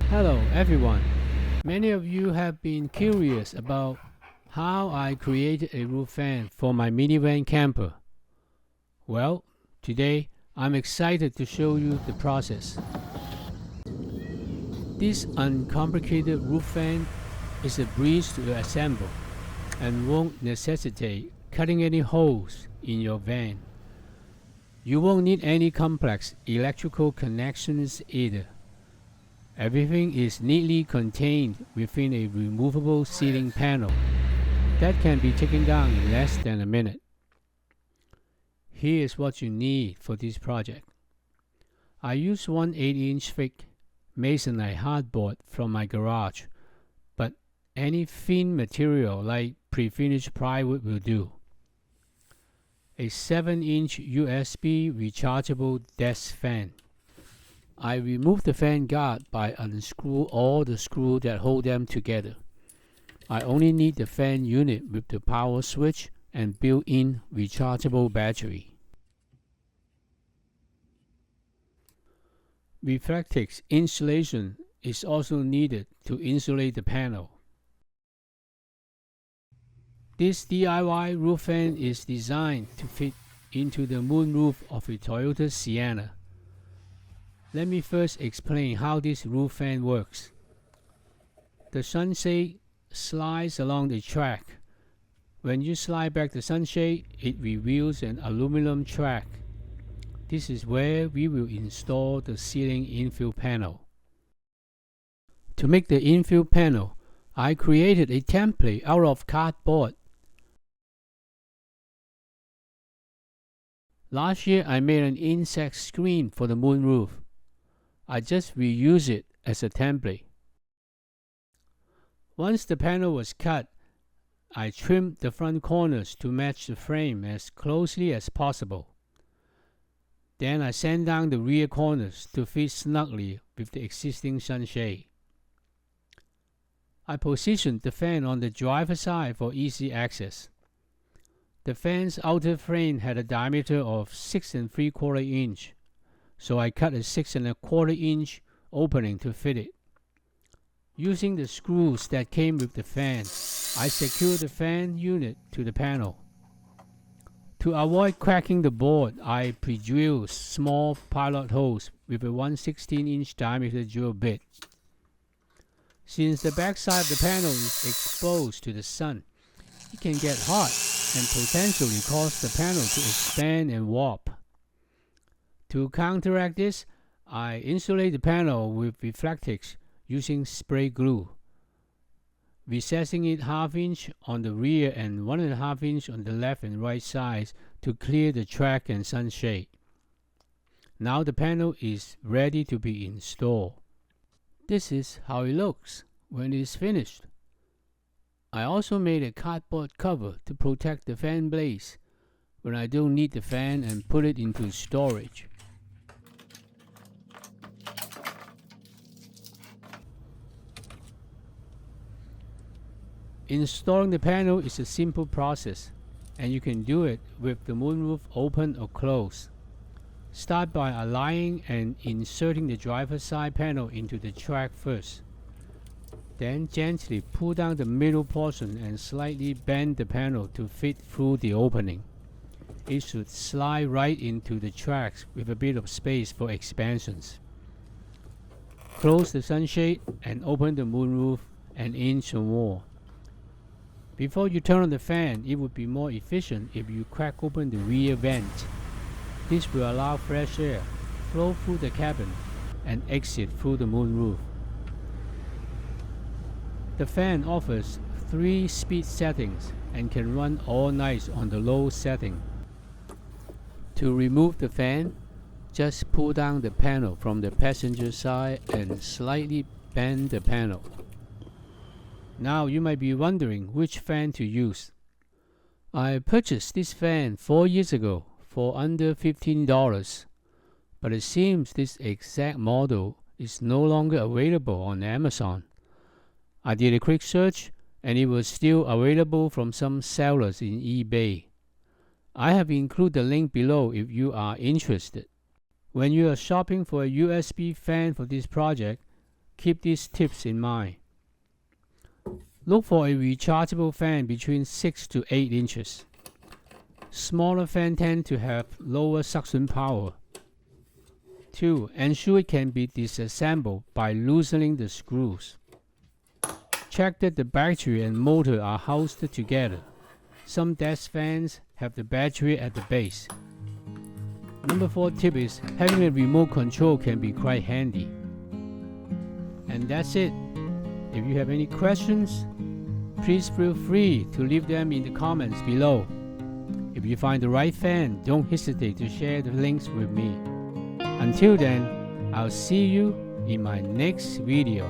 Hello everyone. Many of you have been curious about how I created a roof fan for my minivan camper. Well, today I'm excited to show you the process. This uncomplicated roof fan is a breeze to assemble and won't necessitate cutting any holes in your van. You won't need any complex electrical connections either. Everything is neatly contained within a removable ceiling panel that can be taken down in less than a minute. Here's what you need for this project. I use one 8-inch thick masonite hardboard from my garage, but any thin material like pre-finished plywood will do. A 7-inch USB rechargeable desk fan. I remove the fan guard by unscrew all the screws that hold them together. I only need the fan unit with the power switch and built-in rechargeable battery. Reflectix insulation is also needed to insulate the panel. This DIY roof fan is designed to fit into the moonroof of a Toyota Sienna. Let me first explain how this roof fan works. The sunshade slides along the track. When you slide back the sunshade, it reveals an aluminum track. This is where we will install the ceiling infill panel. To make the infill panel, I created a template out of cardboard. Last year I made an insect screen for the moonroof. I just reuse it as a template. Once the panel was cut, I trimmed the front corners to match the frame as closely as possible. Then I sand down the rear corners to fit snugly with the existing sunshade. I positioned the fan on the driver's side for easy access. The fan's outer frame had a diameter of 6 3/4 inch. So I cut a 6 1/4 inch opening to fit it. Using the screws that came with the fan, I secured the fan unit to the panel. To avoid cracking the board, I pre-drilled small pilot holes with a 1/16 inch diameter drill bit. Since the backside of the panel is exposed to the sun, it can get hot and potentially cause the panel to expand and warp. To counteract this, I insulate the panel with Reflectix using spray glue, recessing it 1/2 inch on the rear and 1 1/2 inch on the left and right sides to clear the track and sunshade. Now the panel is ready to be installed. This is how it looks when it is finished. I also made a cardboard cover to protect the fan blades when I don't need the fan and put it into storage. Installing the panel is a simple process, and you can do it with the moonroof open or closed. Start by aligning and inserting the driver's side panel into the track first. Then gently pull down the middle portion and slightly bend the panel to fit through the opening. It should slide right into the tracks with a bit of space for expansions. Close the sunshade and open the moonroof an inch or more. Before you turn on the fan, it would be more efficient if you crack open the rear vent. This will allow fresh air flow through the cabin and exit through the moonroof. The fan offers 3 speed settings and can run all night on the low setting. To remove the fan, just pull down the panel from the passenger side and slightly bend the panel. Now you might be wondering which fan to use. I purchased this fan 4 years ago for under $15, but it seems this exact model is no longer available on Amazon. I did a quick search and it was still available from some sellers in eBay. I have included the link below if you are interested. When you are shopping for a USB fan for this project, keep these tips in mind. Look for a rechargeable fan between 6 to 8 inches. Smaller fans tend to have lower suction power. 2. Ensure it can be disassembled by loosening the screws. Check that the battery and motor are housed together. Some desk fans have the battery at the base. Number 4 tip is having a remote control can be quite handy. And that's it. If you have any questions, please feel free to leave them in the comments below. If you find the right fan, don't hesitate to share the links with me. Until then, I'll see you in my next video.